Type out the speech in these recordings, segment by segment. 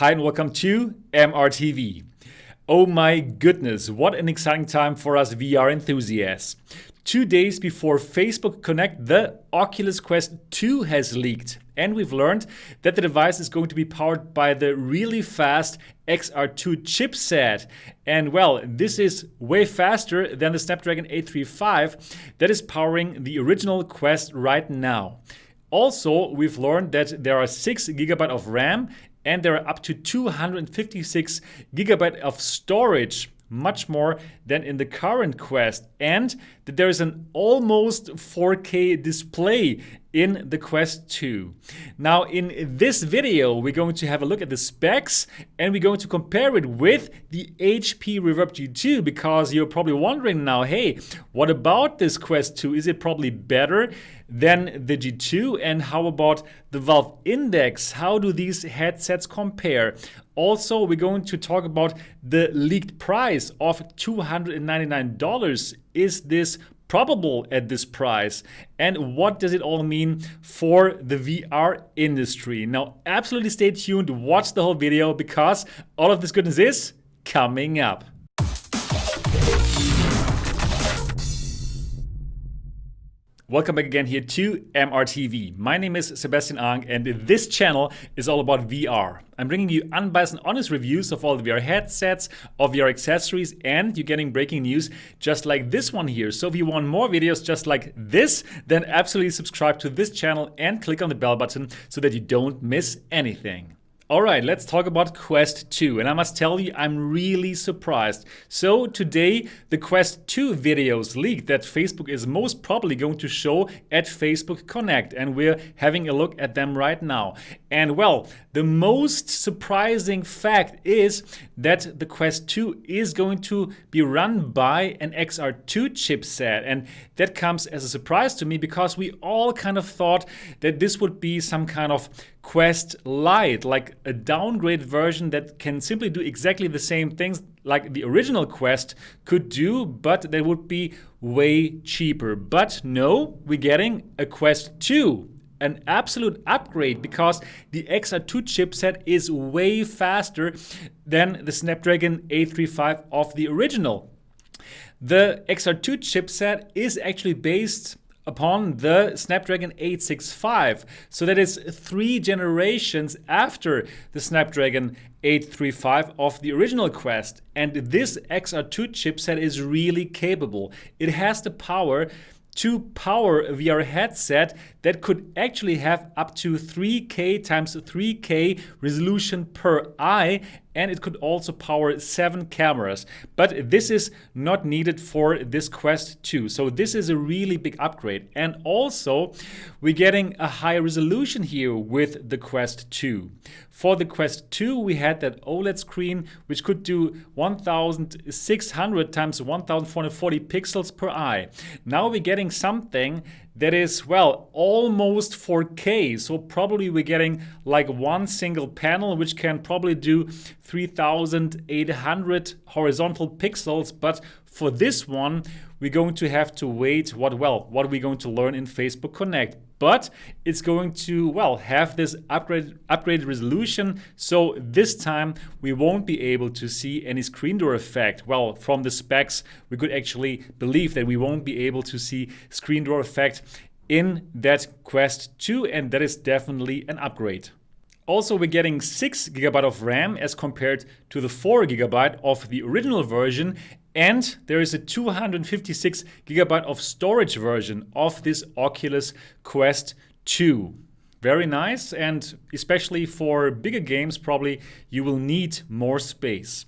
Hi and welcome to MRTV. Oh my goodness, what an exciting time for us VR enthusiasts. 2 days before Facebook Connect, the Oculus Quest 2 has leaked. And we've learned that the device is going to be powered by the really fast XR2 chipset. And well, this is way faster than the Snapdragon 835 that is powering the original Quest right now. Also, we've learned that there are 6 GB of RAM and there are up to 256 GB of storage, much more than in the current Quest, and that there is an almost 4K display in the Quest 2. Now in this video we're going to have a look at the specs and we're going to compare it with the HP Reverb G2, because you're probably wondering now, hey, what about this Quest 2? Is it probably better than the G2? And how about the Valve Index? How do these headsets compare? Also, we're going to talk about the leaked price of $299. Is this probable at this price? And what does it all mean for the VR industry? Now, absolutely stay tuned, watch the whole video, because all of this goodness is coming up. Welcome back again here to MRTV. My name is Sebastian Ang and this channel is all about VR. I'm bringing you unbiased and honest reviews of all the VR headsets, of VR accessories, and you're getting breaking news just like this one here. So if you want more videos just like this, then absolutely subscribe to this channel and click on the bell button so that you don't miss anything. Alright, let's talk about Quest 2, and I must tell you, I'm really surprised. So today, the Quest 2 videos leaked that Facebook is most probably going to show at Facebook Connect, and we're having a look at them right now. And well, the most surprising fact is that the Quest 2 is going to be run by an XR2 chipset, and that comes as a surprise to me because we all kind of thought that this would be some kind of Quest Lite, like a downgrade version that can simply do exactly the same things like the original Quest could do, but they would be way cheaper. But no, we're getting a Quest 2. An absolute upgrade, because the XR2 chipset is way faster than the Snapdragon 835 of the original. The XR2 chipset is actually based upon the Snapdragon 865. So that is 3 generations after the Snapdragon 835 of the original Quest. And this XR2 chipset is really capable. It has the power to power a VR headset that could actually have up to 3K times 3K resolution per eye, and it could also power 7 cameras. But this is not needed for this Quest 2. So this is a really big upgrade. And also, we're getting a higher resolution here with the Quest 2. For the Quest 2, we had that OLED screen, which could do 1600 times 1440 pixels per eye. Now we're getting something that is, well, almost 4K. So probably we're getting like one single panel, which can probably do 3800 horizontal pixels. But for this one, we're going to have to wait. What are we going to learn in Facebook Connect? But it's going to, well, have this upgraded resolution. So this time we won't be able to see any screen door effect. Well, from the specs, we could actually believe that we won't be able to see screen door effect in that Quest 2, and that is definitely an upgrade. Also, we're getting 6 GB of RAM as compared to the 4 GB of the original version, and there is a 256 GB of storage version of this Oculus Quest 2. Very nice, and especially for bigger games, probably you will need more space.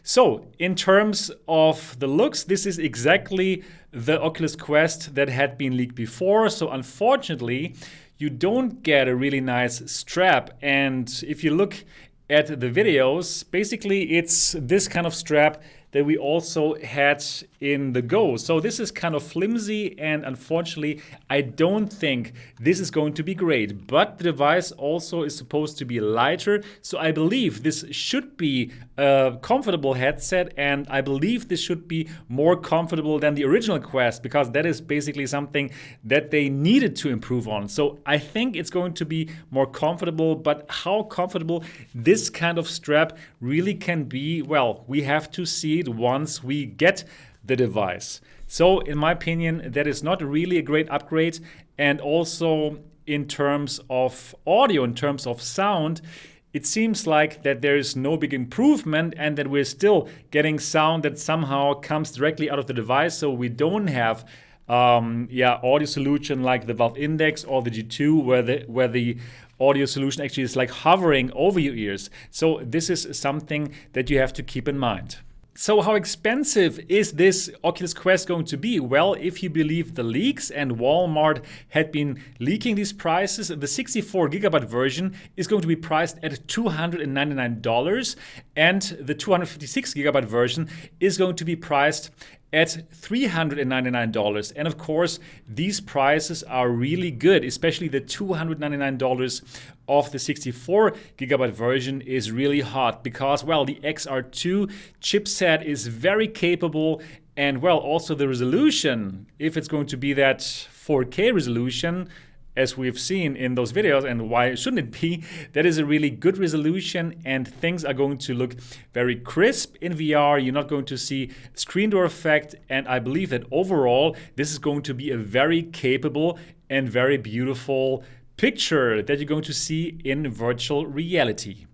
So, in terms of the looks, this is exactly the Oculus Quest that had been leaked before. So, unfortunately, you don't get a really nice strap. And if you look at the videos, basically it's this kind of strap that we also had in the Go. So this is kind of flimsy, and unfortunately, I don't think this is going to be great. But the device also is supposed to be lighter, so I believe this should be a comfortable headset, and I believe this should be more comfortable than the original Quest, because that is basically something that they needed to improve on. So I think it's going to be more comfortable, but how comfortable this kind of strap really can be, well, we have to see it once we get the device. So in my opinion, that is not really a great upgrade. And also in terms of audio, in terms of sound, it seems like that there is no big improvement and that we're still getting sound that somehow comes directly out of the device. So we don't have audio solution like the Valve Index or the G2 where the audio solution actually is like hovering over your ears. So this is something that you have to keep in mind. So how expensive is this Oculus Quest going to be? Well, if you believe the leaks, and Walmart had been leaking these prices, the 64 gigabyte version is going to be priced at $299, and the 256 gigabyte version is going to be priced at $399. And of course, these prices are really good, especially the $299 of the 64 gigabyte version is really hot because, well, the XR2 chipset is very capable, and well, also the resolution, if it's going to be that 4K resolution, as we've seen in those videos, and why shouldn't it be? That is a really good resolution, and things are going to look very crisp in VR. You're not going to see screen door effect, and I believe that overall, this is going to be a very capable and very beautiful picture that you're going to see in virtual reality.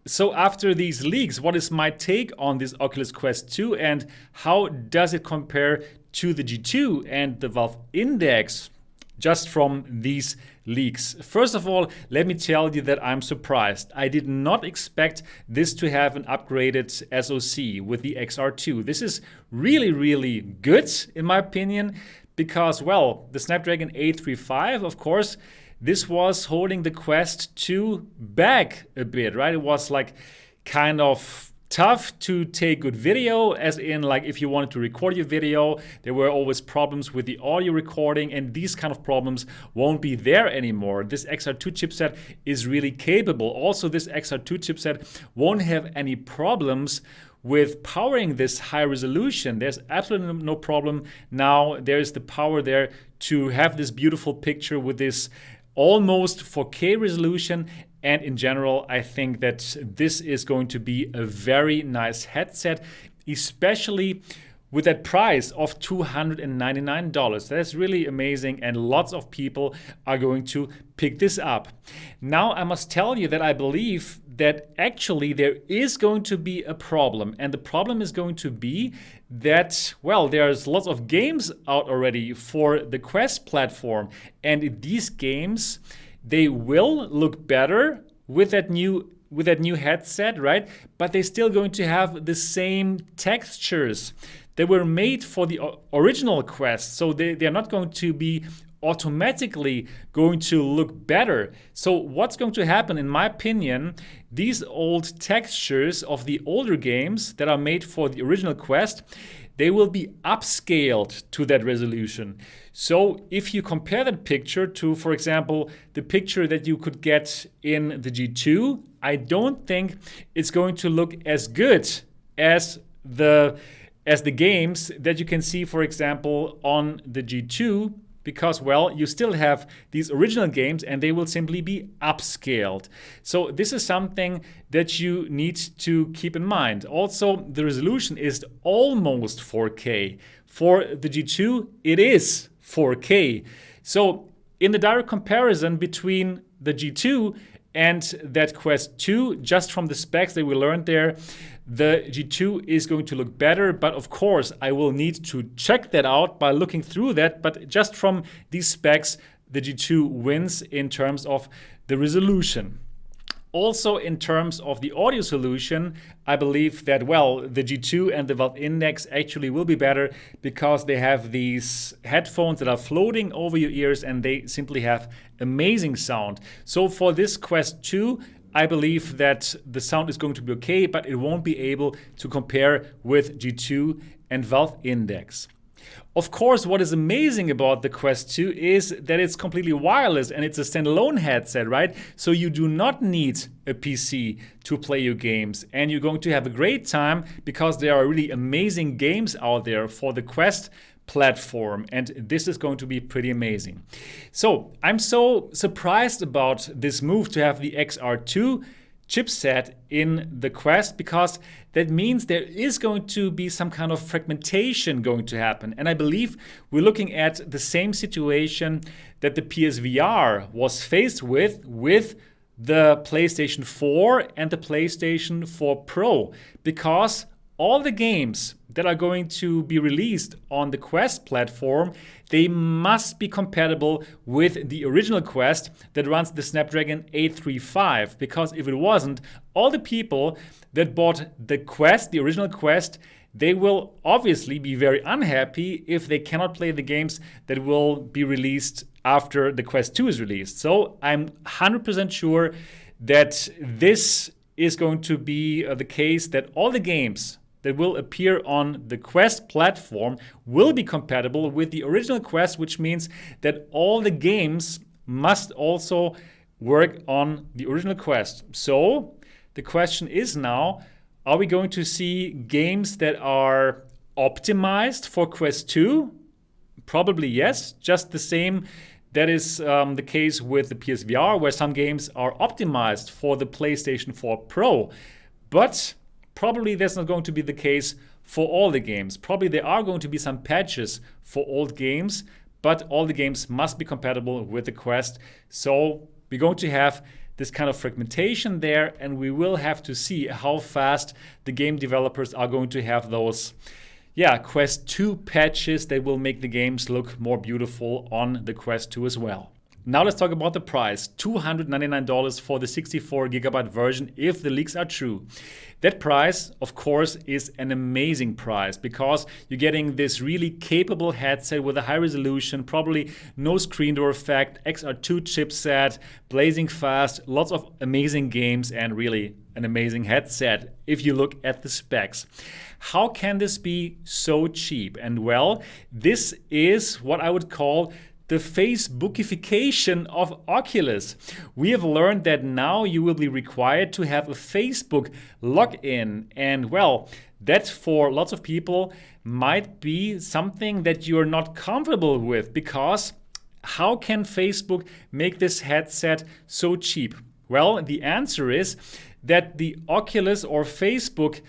So after these leaks, what is my take on this Oculus Quest 2, and how does it compare to the G2 and the Valve Index? Just from these leaks. First of all, let me tell you that I'm surprised. I did not expect this to have an upgraded SoC with the XR2. This is really, really good in my opinion because, well, the Snapdragon 835, of course, this was holding the Quest 2 back a bit, right? It was like kind of tough to take good video, as in like if you wanted to record your video, there were always problems with the audio recording, and these kind of problems won't be there anymore. This XR2 chipset is really capable. Also, this XR2 chipset won't have any problems with powering this high resolution. There's absolutely no problem. Now there's the power there to have this beautiful picture with this almost 4K resolution. And in general, I think that this is going to be a very nice headset, especially with that price of $299. That's really amazing, and lots of people are going to pick this up. Now, I must tell you that I believe that actually there is going to be a problem, and the problem is going to be that, well, there's lots of games out already for the Quest platform, and these games, they will look better with that new headset, right? But they're still going to have the same textures that were made for the original Quest. So they're not going to be automatically going to look better. So what's going to happen, in my opinion, these old textures of the older games that are made for the original Quest, they will be upscaled to that resolution. So if you compare that picture to, for example, the picture that you could get in the G2, I don't think it's going to look as good as the games that you can see, for example, on the G2, because, well, you still have these original games and they will simply be upscaled. So this is something that you need to keep in mind. Also, the resolution is almost 4K. For the G2, it is 4K. So in the direct comparison between the G2 and that Quest 2, just from the specs that we learned there, the G2 is going to look better, but of course I will need to check that out by looking through that. But just from these specs, the G2 wins in terms of the resolution. Also, in terms of the audio solution, I believe that, well, the G2 and the Valve Index actually will be better because they have these headphones that are floating over your ears and they simply have amazing sound. So for this Quest 2, I believe that the sound is going to be okay, but it won't be able to compare with G2 and Valve Index. Of course, what is amazing about the Quest 2 is that it's completely wireless and it's a standalone headset, right? So you do not need a PC to play your games, and you're going to have a great time because there are really amazing games out there for the Quest platform, and this is going to be pretty amazing. So I'm so surprised about this move to have the XR2 chipset in the Quest, because that means there is going to be some kind of fragmentation going to happen. And I believe we're looking at the same situation that the PSVR was faced with the PlayStation 4 and the PlayStation 4 Pro, because all the games that are going to be released on the Quest platform, they must be compatible with the original Quest that runs the Snapdragon 835. Because if it wasn't, all the people that bought the Quest, the original Quest, they will obviously be very unhappy if they cannot play the games that will be released after the Quest 2 is released. So I'm 100% sure that this is going to be the case, that all the games that will appear on the Quest platform will be compatible with the original Quest, which means that all the games must also work on the original Quest. So the question is now, are we going to see games that are optimized for Quest 2? Probably yes, just the same. That is the case with the PSVR, where some games are optimized for the PlayStation 4 Pro. But probably that's not going to be the case for all the games. Probably there are going to be some patches for old games, but all the games must be compatible with the Quest. So we're going to have this kind of fragmentation there, and we will have to see how fast the game developers are going to have those Quest 2 patches that will make the games look more beautiful on the Quest 2 as well. Now let's talk about the price. $299 for the 64GB version if the leaks are true. That price, of course, is an amazing price because you're getting this really capable headset with a high resolution, probably no screen door effect, XR2 chipset, blazing fast, lots of amazing games, and really an amazing headset if you look at the specs. How can this be so cheap? And well, this is what I would call the Facebookification of Oculus. We have learned that now you will be required to have a Facebook login. And well, that for lots of people might be something that you're not comfortable with, because how can Facebook make this headset so cheap? Well, the answer is that the Oculus or Facebook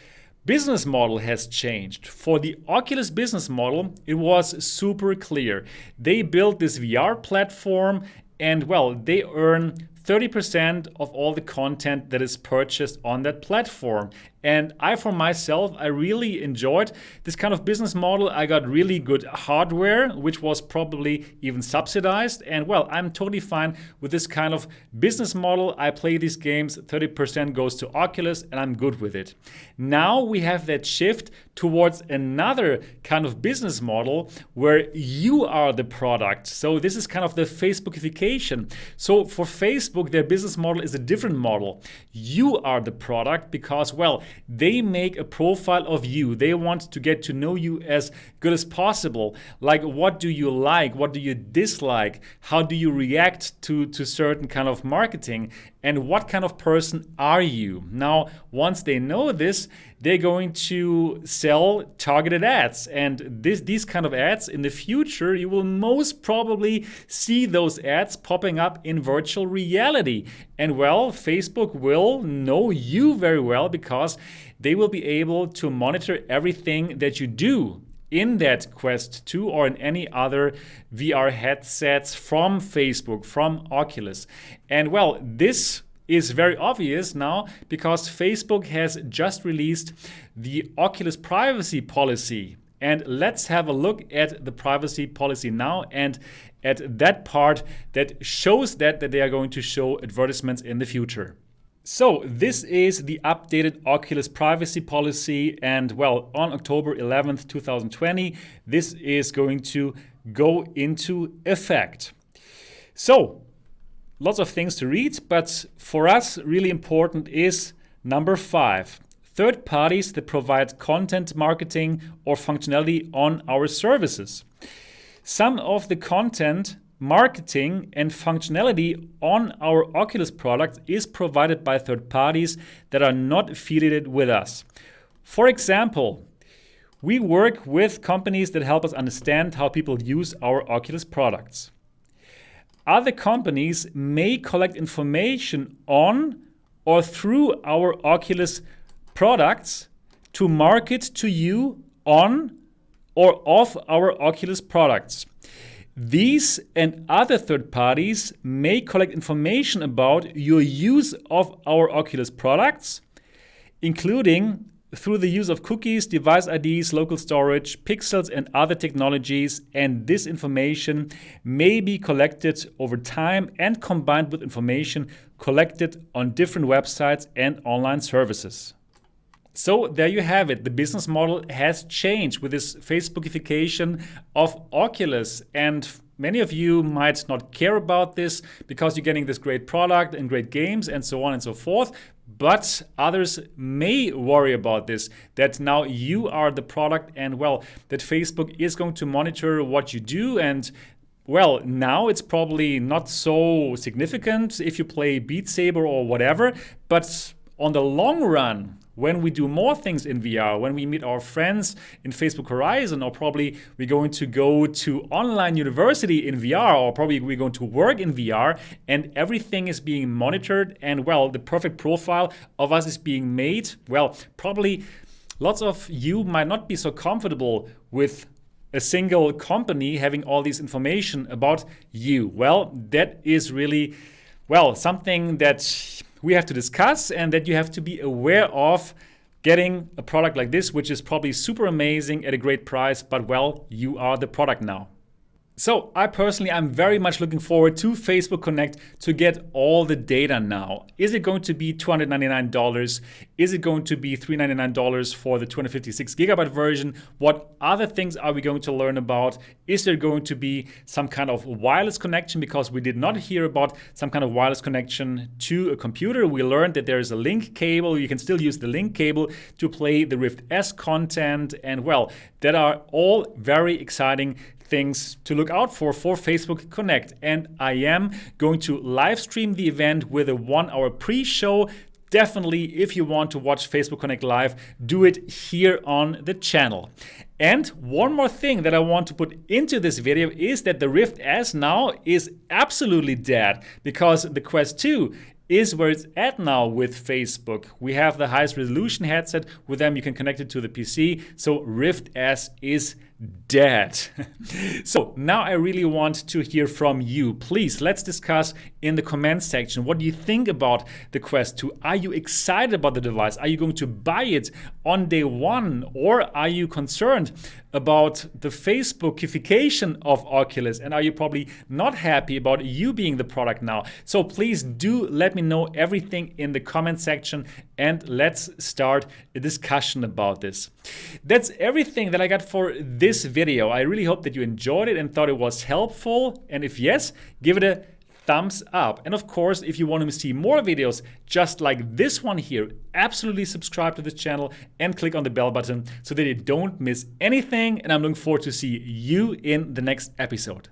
business model has changed. For the Oculus business model, it was super clear. They built this VR platform, and well, they earn 30% of all the content that is purchased on that platform. And I, for myself, I really enjoyed this kind of business model. I got really good hardware, which was probably even subsidized. And well, I'm totally fine with this kind of business model. I play these games, 30% goes to Oculus, and I'm good with it. Now we have that shift towards another kind of business model where you are the product. So this is kind of the Facebookification. So for Facebook, their business model is a different model. You are the product because, well, they make a profile of you. They want to get to know you as good as possible. Like, what do you like? What do you dislike? How do you react to certain kind of marketing? And what kind of person are you? Now, once they know this, they're going to sell targeted ads. And these kind of ads in the future, you will most probably see those ads popping up in virtual reality. And well, Facebook will know you very well because they will be able to monitor everything that you do in that Quest 2 or in any other VR headsets from Facebook, from Oculus. And well, this is very obvious now because Facebook has just released the Oculus privacy policy. And let's have a look at the privacy policy now and at that part that shows that they are going to show advertisements in the future. So this is the updated Oculus privacy policy, and well, on October 11th, 2020, this is going to go into effect. So lots of things to read, but for us, really important is number 5. Third parties that provide content marketing or functionality on our services. Some of the content marketing and functionality on our Oculus product is provided by third parties that are not affiliated with us. For example, we work with companies that help us understand how people use our Oculus products. Other companies may collect information on or through our Oculus products to market to you on or off our Oculus products. These and other third parties may collect information about your use of our Oculus products, including through the use of cookies, device IDs, local storage, pixels, and other technologies, and this information may be collected over time and combined with information collected on different websites and online services. So there you have it. The business model has changed with this Facebookification of Oculus, and many of you might not care about this because you're getting this great product and great games and so on and so forth. But others may worry about this, that now you are the product and, well, that Facebook is going to monitor what you do. And, well, now it's probably not so significant if you play Beat Saber or whatever. But on the long run, when we do more things in VR, when we meet our friends in Facebook Horizon, or probably we're going to go to online university in VR, or probably we're going to work in VR, and everything is being monitored, and, well, the perfect profile of us is being made, well, probably lots of you might not be so comfortable with a single company having all this information about you. Well, that is really, well, something that we have to discuss and that you have to be aware of getting a product like this, which is probably super amazing at a great price, but, well, you are the product now. So I personally, I'm very much looking forward to Facebook Connect to get all the data now. Is it going to be $299? Is it going to be $399 for the 256 gigabyte version? What other things are we going to learn about? Is there going to be some kind of wireless connection? Because we did not hear about some kind of wireless connection to a computer. We learned that there is a link cable. You can still use the link cable to play the Rift S content. And, well, that are all very exciting things to look out for Facebook Connect. And I am going to live stream the event with a 1-hour pre-show. Definitely, if you want to watch Facebook Connect live, do it here on the channel. And one more thing that I want to put into this video is that the Rift S now is absolutely dead, because the Quest 2 is where it's at now with Facebook. We have the highest resolution headset. With them, you can connect it to the PC. So Rift S is dead. So now I really want to hear from you. Please, let's discuss in the comments section. What do you think about the Quest 2? Are you excited about the device? Are you going to buy it on day one? Or are you concerned about the Facebookification of Oculus? And are you probably not happy about you being the product now? So please do let me know everything in the comment section, and let's start a discussion about this. That's everything that I got for this video. I really hope that you enjoyed it and thought it was helpful. And if yes, give it a thumbs up. And of course, if you want to see more videos just like this one here, absolutely subscribe to this channel and click on the bell button so that you don't miss anything. And I'm looking forward to see you in the next episode.